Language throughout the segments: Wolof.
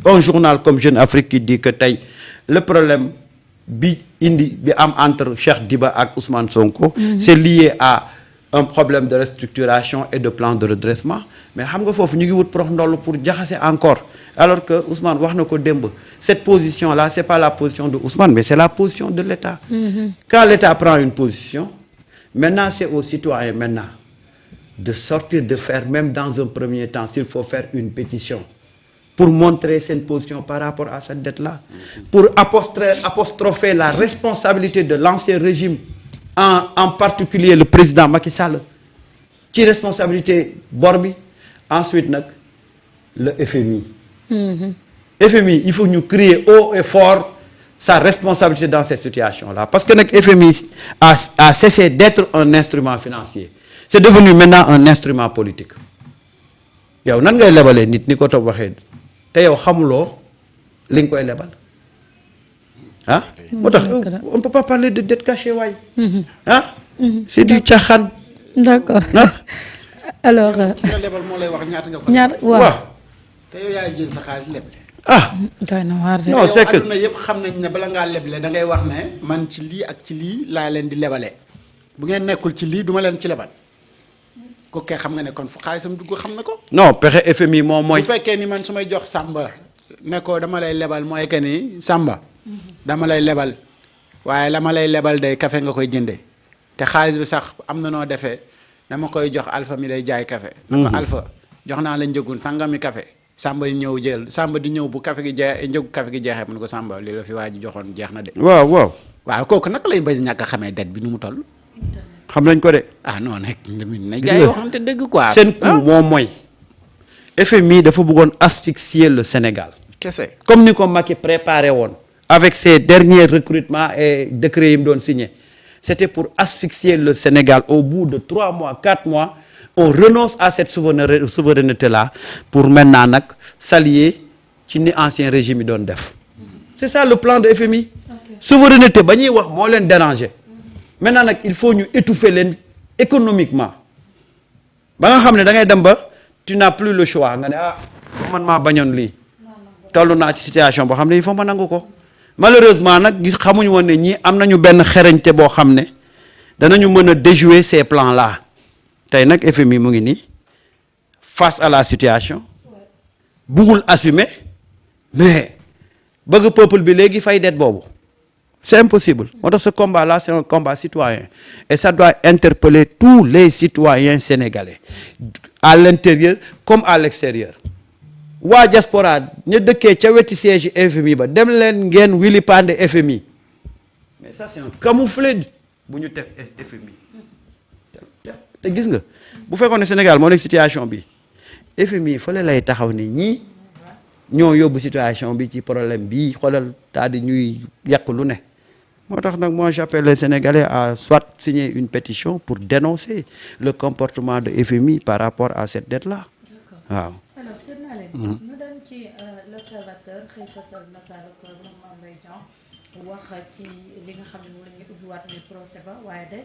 un journal comme Jeune Afrique qui dit que le problème bi am entre Cheikh Diba et Ousmane Sonko, c'est lié à un problème de restructuration et de plan de redressement. Mais xam nga fofu ñu ngi wut prox ndollu pour jaxase encore, alors que Ousmane wax na ko demb, cette position là c'est pas la position de Ousmane mais c'est la position de l'État. Quand l'État prend une position, maintenant c'est aux citoyens maintenant de sortir, de faire, même dans un premier temps s'il faut faire une pétition pour montrer cette position par rapport à cette dette là, pour apostropher la responsabilité de l'ancien régime, en particulier le président Macky Sall qui responsabilité Borbi. Ensuite le FMI. FMI, il faut nous crier haut et fort sa responsabilité dans cette situation là, parce que le FMI a cessé d'être un instrument financier, c'est devenu maintenant un instrument politique. Yow nan ngay lebalé nit ni ko top waxé té yow xamulo li nga koy lebal. Hein? On ne peut pas parler de dette cachée, ouais. Hein? C'est du tchahan. D'accord. Alors. Ah. Non, c'est que. Non, père FMI, moi. Dama lay lebal waye lama lay lebal day café nga koy jëndé té xaaliss bi sax amna no défé dama koy jox Alpha mi day jaay café nako Alpha joxna la ñëgun tangami café Samba ñëw jël Samba di ñëw bu café gi jaay ñëgu café gi jeexé mu ko Samba li la fi waji joxon jeexna dé waaw koku nak lay bañ ñaka xamé dette bi nu mu toll xam nañ ko dé non nek na jaay waxante deug quoi sen coup mom moy FMI dafa bëggon asphyxier le Sénégal comme ni ko Macky préparé won avec ses derniers recrutements et décrets qu'ils ont signés. C'était pour asphyxier le Sénégal. Au bout de 3 mois, 4 mois, on renonce à cette souveraineté-là pour maintenant s'allier à l'ancien régime. C'est ça le plan de FMI. Okay. Souveraineté, c'est déranger. Maintenant, il faut nous étouffer économiquement. Tu n'as plus le choix. Situation, il faut que malheureusement nak xamuñu won ne ñi am nañu ben xéreñté bo xamné danañu mëna déjouer ces plans là tay nak FMI mu ngi ni face à la situation bugul assumer mais bëgg peuple bi légui fay dette bobu c'est impossible. Ce combat là c'est un combat citoyen et ça doit interpeller tous les citoyens sénégalais à l'intérieur comme à l'extérieur. Wa diaspora ñu dëkke ca wéti siège FMI ba dem leen ngeen wili pande FMI mais ça c'est un camouflet bu ñu tek FMI te gis nga bu fekkone Sénégal mo nek situation bi FMI fele lay taxaw ni ñi ñoo yobbu situation bi ci problème bi xolal ta di ñuy yak lu ne motax nak moi j'appelle les Sénégalais à soit signer une pétition pour dénoncer le comportement de FMI par rapport à cette dette là. Waaw. Alors, c'est nous dem ci l'observateur xey fessel natal ko Mame Mbaye Niang wax ci li nga xamné mo lañu ubbi wat ni procès ba waye dé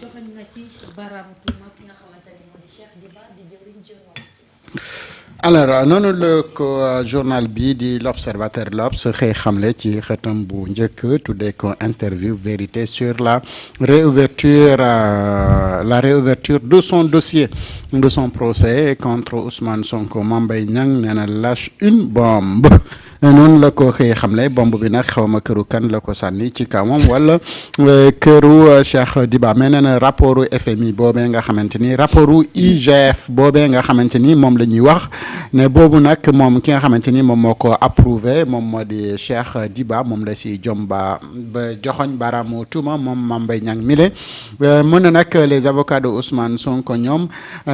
joxagn na ci baram tuuma ki nga xamanteni modi Cheikh Diba di jëriñ jëno. Alors noonu le journal bi di l'observateur l'Obs xëy xamle ci xëtam bu njëkk tuddee ko interview vérité sur la réouverture de son dossier de son procès contre Ousmane Sonko. Mame Mbaye Niang nee na lâche une bombe noonu la ko xëy xamle bombe bi nag xawma këru kan la ko sànni ci kawam wala këru Cheikh Diba mais nee na rapportu FMI boobee nga xamante ni rapportu IGF boobee nga xamante ni moom la ñuy wax ne boobu nag moom ki nga xamante ni moom moo ko approuvé moom moo di Cheikh Diba moom la si jomba ba joxoñ baaraamu tuuma moom Mame Mbaye Niang mile mën na nag les avocats de Ousmane Sonko ñoom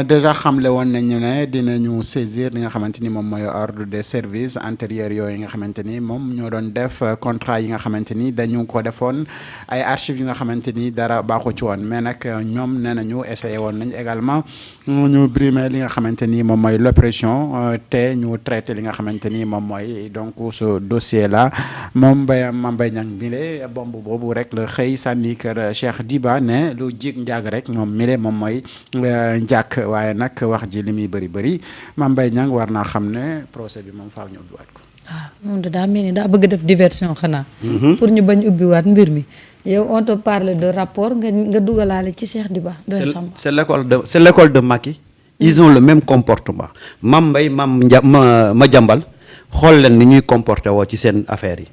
déjà xamle woon nañu ne dinañu saisir li nga xamante ni moom mooy ordre des services antérieurs yooyu nga xamante ni moom ñoo doon def contrat yi nga xamante ni dañu ko defoon ay archives yi nga xamante ni dara baaxu ci woon mais nag ñoom nee nañu essayé woon nañ également ñu brimer li nga xamante ni moom mooy l'oppression te ñu traité li nga xamante ni moom mooy donc ce dossier là moom Mame Mbaye Niang mile bomb boobu rek la xëy sànni kër Cheikh Diba ne lu jig njaag rek moom mile moom mooy njàkk waaye nag wax ji li muy bëri Mame Mbaye Niang war naa xam ne procès bi moom faaw ñu ubbiwaat ko. moom daa mel ni daa bëgg def diversion xanaa. pour ñu bañ ubbiwaat mbir mi yow on te parle de rapport nga dugalaale ci Cheikh Diba. c'est l'école de Macky. ils ont le même comportement Mame Mbaye Madiambal xool leen ni ñuy comporté woo ci seen affaires yi.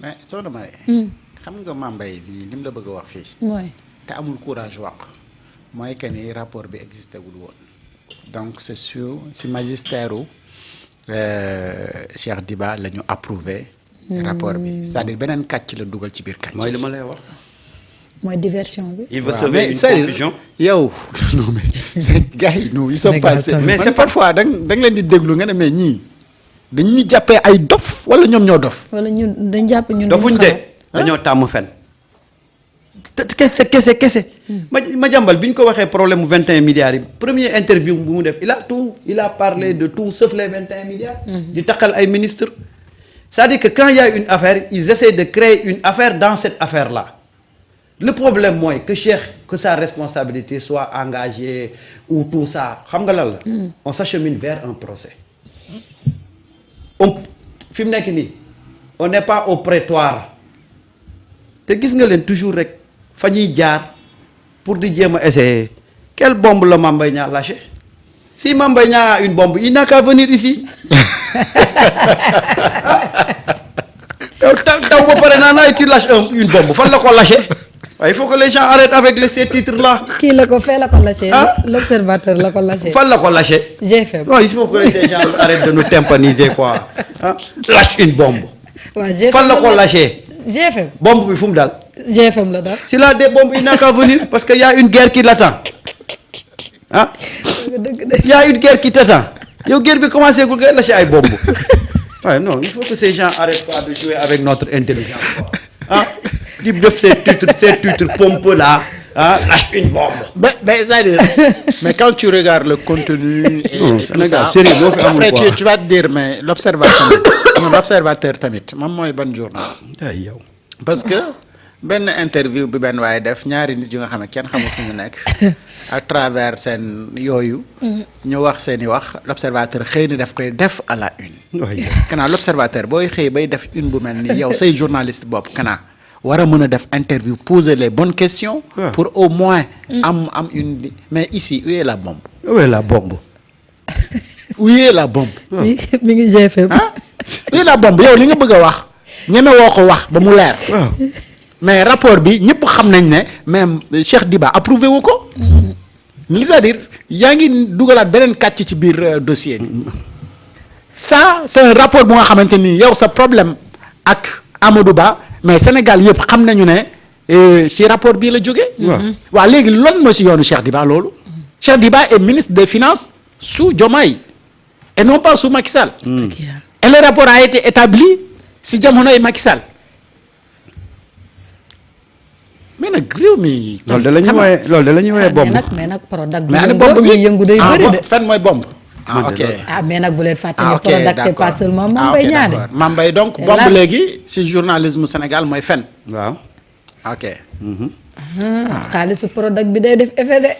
mais Soxna Marie. xam nga Mame Mbaye bi li mu la bëgg a wax fii. mooy te amul courage wax mooy que ni rapport bi existé wul woon donc c'est sûr si magistère u Cheikh Diba la ñu approuvé. rapport bi c'est-à-dire beneen kàcc la dugal ci biir kàcc. mooy li ma lay wax. mooy diversion bi. il veut sauver une confusion. yow non mais c'est gars yi non ils sont passés mais c'est parfois da nga leen di déglu nga ne mais ñii dañuy jàppee ay dof wala ñoom ñoo dof. wala ñun dañ jàpp ñun. dofuñ de dañoo tàmm fen. kese. Madiambal bi ñu ko waxee problème mu 21 milliards yi première interview bu mu def il a parlé de tout sauf les 21 milliards. di takkal ay ministres. c'est-à-dire que quand il y a une affaire ils essaient de créer une affaire dans cette affaire-là. Le problème mooy que sa responsabilité soit engagée ou tout ça xam nga lan la. on s'achemine vers un procès. fi mu nekk nii on n'est pas au prétoire te gis nga leen toujours rek fa ñuy jaar pour di jéem a essayer quelle bombe la Mame Mbaye Niang lâché si Mame Mbaye Niang a une bombe il n'a qu'à venir ici. yow taw ba pare naa tu lâches une bombe fan la ko lâché. il faut que les gens arrêtent avec ces titres-là. kii la ko fee la ko lâché. l'observateur la ko lâché. fan la ko lâché. GFM. non il faut que ces gens arrêtent de nous tympaniser quoi. lâche une bombe. waaw GFM fan la ko lâché. GFM. bombe bi fu mu daal. GFM la daal. s'il a des bombes il n'a qu'à venir parce que y a une guerre qui l'attend. y a une guerre qui t'attend. yow guerre bi commencé gul ngay lâché ay bombe. waaye non il faut que ces gens arrêtent pas de jouer avec notre intelligence quoi. di def ces titres pompeux là lâche une bombe. mais c'est-à-dire mais quand tu regardes le contenu et tout ça après tu vas te dire mais l'observateur tamit moom mooy ban journal. yow parce que benn interview bi benn waaye def ñaari nit yu nga xam ne kenn xamul fu ñu nekk à travers seen yooyu. ñu wax seen i wax l'observateur xëy na daf koy def à la une. kanaa l'observateur booy xëy bay def une bu mel ni yow say journaliste bopp kanaa war a mën a def interview poser les bonnes questions. pour au moins am une mais ici où est la bombe. où est la bombe. où est la bombe. mi ngi GFM. où est la bombe yow li nga bëgg a wax ñeme woo ko wax ba mu leer. mais rapport bi ñëpp xam nañ ne même Cheikh Diba approuvé wu ko. c'est-à-dire yaa ngi dugalaat beneen kàcc ci biir dossier bi. ça c'est un rapport bu nga xamante ni yow sa problème ak Amadou Ba. mais Sénégal yëpp xam nañu ne ci rapport bii la jógee. waaw léegi lan moo ci yoonu Cheikh Diba loolu. Cheikh Diba est ministre des finances sous Diomaye et non pas sous Macky Sall. et le rapport a été établi ci jamonoy Macky Sall. mais nag réew mi. loolu de la ñuy woowee bombe. mais nag Prodac bu yëngu day bëri de. fan mooy bombe. ok mais nag bu leen fàtte ne Prodac c'est pas seulement Mame Mbaye Niang de. Mame Mbaye donc bombe léegi ci journalisme Sénégal mooy fen. waaw. ok. xaalisu Prodac bi day def effet de.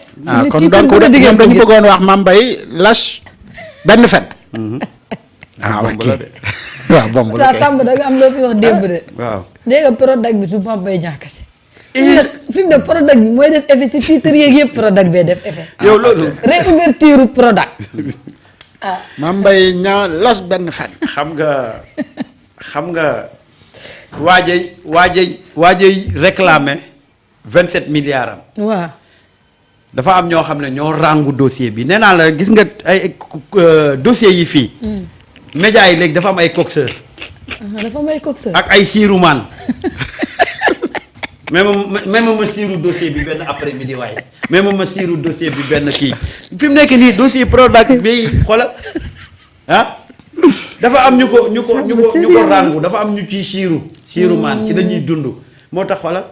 kon donc ñoom dañu bëggoon wax Mame Mbaye lâche benn fen. ok waaw bombe la Samb da nga am loo fi wax démb de. waaw léegi Prodac bi du Mame Mbaye Niang kese. fi mu ne Prodac bi mooy def effet ci titre yeeg yëpp Prodac bee def effet. yow loolu. réouverture Prodac. Mame Mbaye Niang las benn fen. xam nga waajay réclamer 27 milliards am. waaw. dafa am ñoo xam ne ñoo ràngu dossier bi nee naa la gis nga ay dossiers yi fii. médias yi léegi dafa am ay coxeur. dafa am ay coxeur. ak ay siirumaan. même ma siiru dossier bi benn après midi waaye même ma siiru dossier bi benn kii fi mu nekk nii dossier Prodac bi xoolal dafa am ñu ko ràngu dafa am ñu ci siiru maan ci dañuy dund moo tax xoolal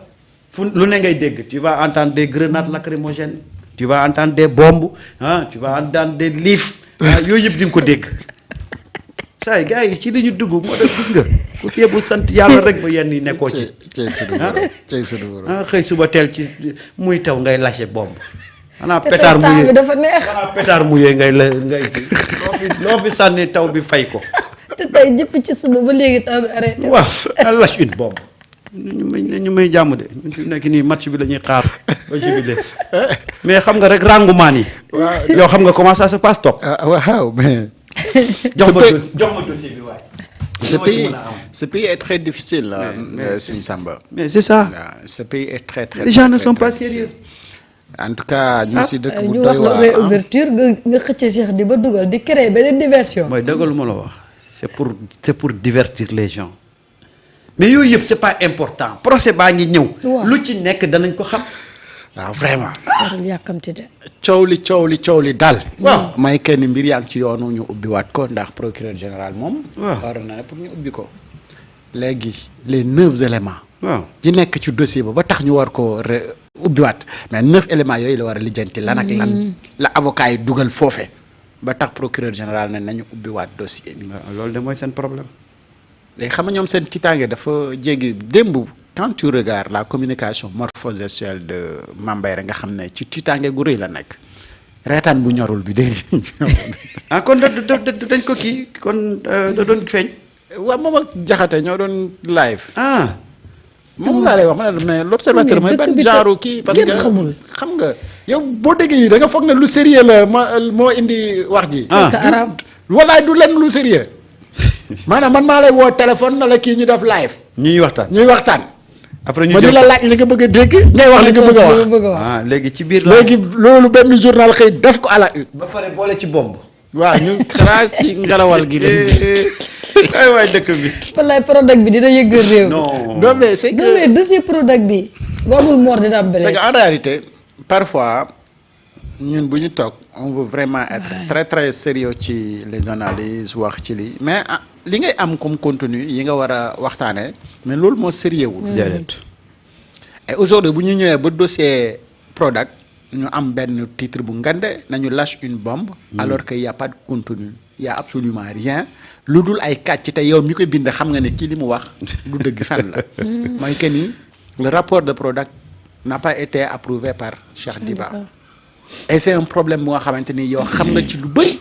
fu lu ne ngay dégg tu vas entendre des grenades lacrymogènes tu vas entendre des bombes tu vas entendre des liif yooyu yëpp di nga ko dégg saa yi gars yi ci li ñu dugg moo def gis nga ku yebbu sant yàlla rek ba yenn yi nekkoo ci. xëy suba teel ci muy taw ngay lâché bombe. xanaa pétard mouillé dafa neex. xanaa pétard mouillé ngay loo fi sànni taw bi fay ko te tey jëpp ci suba ba léegi taw bi arrêté. waaw elle lâche une bombe. ñu may jàmm de ñun fi nekk nii match bi la ñuy xaar ba jubilé mais xam nga rek rangumaan yi. waaw yow xam nga comment ça se passe topp. waaw mais. jox ma dossier bi waay. Ce pays est très difficile, Sëñ Samba. mais c'est ça. Ce pays est très très. Les gens ne sont pas sérieux. En tout cas ñu si dëkk bu ñu doy wax la waar réouverture nga xëcc Cheikh di ba dugal di créer beneen diversion. mooy dëgg lu ma la wax c'est pour divertir les gens mais yooyu yëpp c'est pas important procès baa ngi ñëw. waaw lu ci nekk danañ ko xam. waaw vraiment. jarul yàkkamti de. coow li daal. waaw may kenn mbir yaa ngi ci yoonu ñu ubbiwaat ko ndax procureur général moom. waaw war na ne pour ñu ubbi ko. léegi les 9 éléments. waaw yi nekk ci dossier ba tax ñu war ko ubbiwaat mais 9 éléments yooyu la war a lijjanti lan ak lan la avocat yi dugal foofe ba tax procureur général ne nañu ubbiwaat dossier bi. loolu de mooy seen problème. léegi xam nga ñoom seen tiitaange dafa jéggi démb quand tu regardes la communication morpho-gestuelle de Mame Mbaye nga xam ne ci tiitaange gu rëy la nekk reetaan bu ñorul bi dégg ah kon dañ ko kii kon da doon feeñ. waaw moom ak Jaxate ñoo doon live. ah. moom laa lay wax ma ne mais l'observateur mooy ban genre kii parce que xam nga yow boo déggee yi da nga foog ne lu sérieux la moo indi wax ji. walaay du lenn lu sérieux maanaam man maa lay woo téléphone na la kii ñu def live. ñuy waxtaan. après ñu ma di la laaj li nga bëgg a dégg. ngay wax li nga bëgg a wax. ah léegi ci biir. léegi loolu benn journal xëy def ko à la une. ba pare boole ci bomb. waaw ñu xanaa ci ngelawal gi de. ay waay dëkk bi. wallaay Prodac bi dina yëgal réew. non mais c'est que non mais dossier Prodac bi. bu amul mort dina am c'est que en réalité parfois ñun bu ñu toog on veut vraiment être très très sérieux ci les analyses wax ci lii mais li ngay am comme contenu yi nga war a waxtaanee mais loolu moo sérieux wul. et aujourd'hui bu ñu ñëwee ba dossier Prodac ñu am benn titre bu ngande nañu lâche une bombe. alors que y a pas de contenu y a absolument rien. lu dul ay kàcc te yow mi koy bind xam nga ne kii li mu wax du dëgg fan la. mooy que ni le rapport de Prodac n'a pas été approuvé par Cheikh Diba. et c'est un problème bu nga xamante ni yow xam nga ci lu bëri.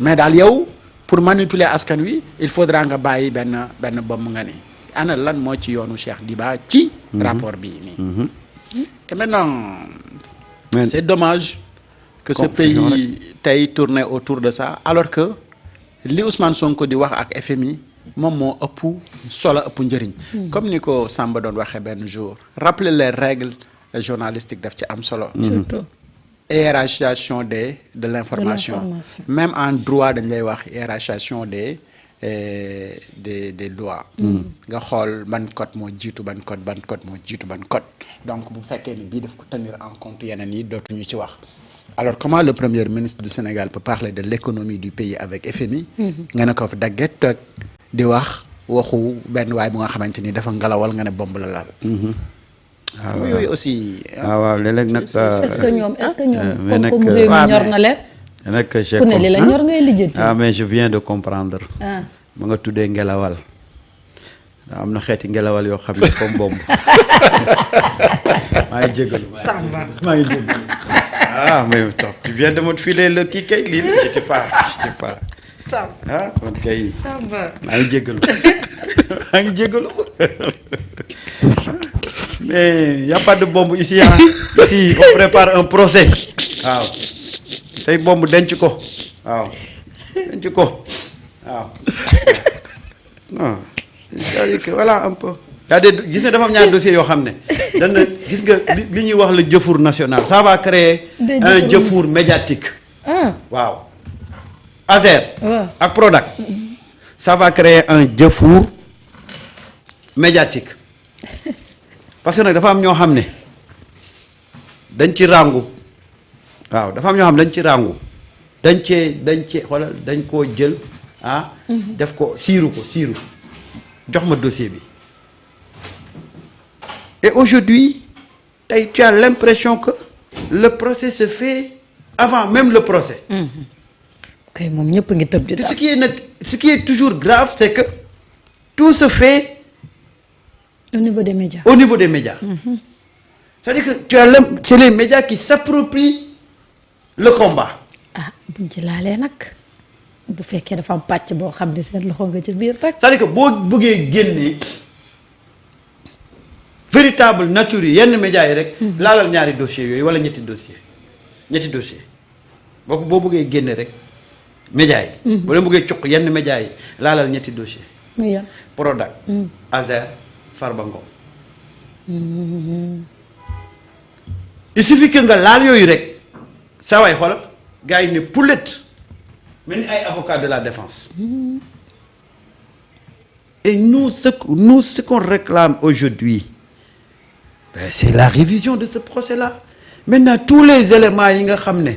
mais daal yow pour manipuler askan wi il faudra nga bàyyi benn bomb nga ni ana lan moo ci yoonu Cheikh Diba ci. rapport bii nii. et maintenant. c'est dommage que ce pays tey tourne autour de ça alors que. li Ousmane Sonko di wax ak FMI moom moo ëpp solo ëpp njëriñ. comme ni ko Samba doon waxee benn jour. rappeler les règles journalistiques daf ci am solo. surtout. hiérarchisation de l'information. même en droit dañ lay wax hiérarchisation des lois. nga xool ban code moo jiitu ban code moo jiitu ban code. donc bu fekkee ni bii daf ko tenir en compte yeneen yi dootuñu ci wax. alors comment le premier ministre du Sénégal peut parler de l'économie du pays avec FMI. nga ne ko fa dagget toog di wax waxu benn waay bu nga xamante ni dafa ngalawal nga ne bomb la laal. waaw yooyu aussi. waaw léeg-léeg nag. est-ce que ñoom comme réew mi ñor na leen. nag ku ne li la ñor ngay lijjanti. mais je viens de comprendre. ma nga tuddee ngelawal. am na xeeti ngelawal yoo xam ne comme bomb. maa ngi jégalu. Samba maa ngi jégalu. mais tu viens de me filer le kii kay lii j'étais pas. kon kay. Samba maa ngi jégalu. mais y a pas de bombe ici ici on prépare un procès. waaw tey bomb denc ko. waaw denc ko waaw. non c'est-à-dire que voilà un peu. gis nga dafa am ñaari dossiers yoo xam ne dana gis nga li ñuy wax le jëfour national ça va créer un jëfour médiatique. waaw. Azer. ak Prodac. ça va créer un jëfour médiatique parce que nag dafa am ñoo xam ne dañ ci ràngu. waaw dafa am ñoo xam ne dañ ci ràngu dañ cee xoolal dañ koo jël def ko siiru jox ma dossier bi. Et aujourd'hui, tu as l'impression que le procès se fait avant même le procès. kay moom ñëpp ngi tëb di daal. Ce qui est toujours grave, c'est que tout se fait au niveau des médias. C'est-à-dire que c'est les médias qui s'approprient le combat. buñ ci laalee nag. bu fekkee dafa am pàcc boo xam ne seen loxo nga ci biir rek. c'est-à-dire que boo bëggee génnee véritable nature yi yenn médias yi rek. laalal ñaari dossiers yooyu wala ñetti dossier boo bëggee génne rek médias yi. boo leen bëggee cuq yenn médias yi laalal ñetti dossier muy yan. Prodac. Azer Farba Ngom. il suffit que nga laal yooyu rek saa waay xoolal gars yi ne poulet mel ni ay avocats de la défense. Et nous ce qu'on réclame aujourd'hui, ben, c'est la révision de ce procès-là. Maintenant, tous les éléments yi nga xam ne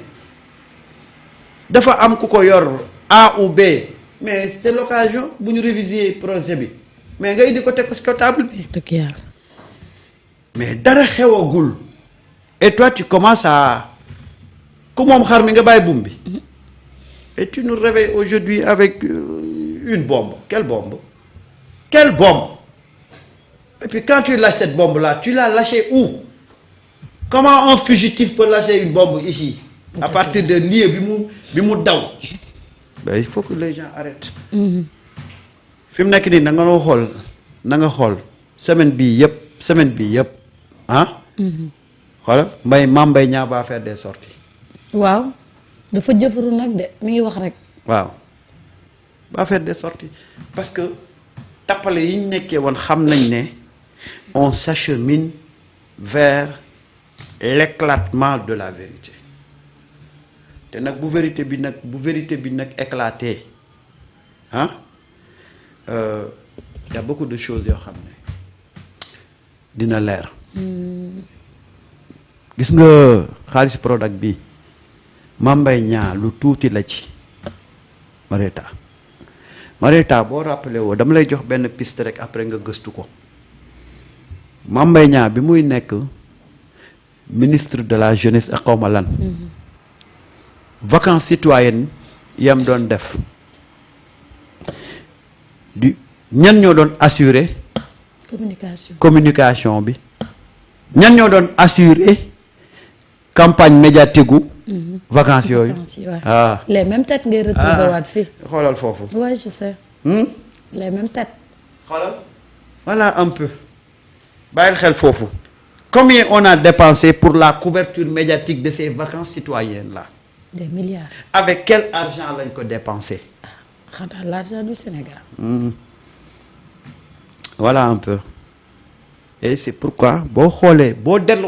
dafa am ku ko yor A ou B, mais c'était l'occasion bu ñu réviser projet bi mais nga indi ko teg ko ci table bi. dëgg yàlla. mais dara xewagul et toi tu commences à ku moom xar mi nga bàyyi buum bi et tu nous réveilles aujourd'hui avec une bombe. Quelle bombe? Quelle bombe? Et puis quand tu lâches cette bombe-là, tu l'as lâchée où? Comment un fugitif peut lâcher une bombe ici? À partir de lieu bi mu daw. Ben, il faut que les gens arrêtent. Fi mu nekk nii na nga xool semaine bii yëpp ah. xoolal Mame Mbaye Niang va faire des sorties. waaw dafa jëfaru nag de mi ngi wax rek. waaw va faire des sorties parce que tappale yi ñu nekkee woon xam nañ ne on s'achemine vers l'éclatement de la vérité te nag bu vérité bi nag éclaté ah y a beaucoup de choses yoo xam ne dina leer. gis nga xaalis Prodac bi Mame Mbaye Niang lu tuuti la ci Mareta boo rappelé woo dama lay jox benn piste rek après nga gëstu ko Mame Mbaye Niang bi muy nekk ministre de la jeunesse ak xawma lan vacances citoyennes yam doon def ñan ñoo doon assurer communication bi ñan ñoo doon assurer campagne médiatique gu vacances yooyu. Ah. Les mêmes têtes ngay retrouver waat fii. xoolal foofu. Ouais, je sais. Les mêmes têtes. xoolal voilà un peu bàyyil xel foofu. Combien on a dépensé pour la couverture médiatique de ces vacances citoyennes là? Des milliards. Avec quel argent lañ ko dépensé? Xanaa l'argent du Sénégal. Voilà un peu. Et c'est pourquoi boo xoolee boo dellu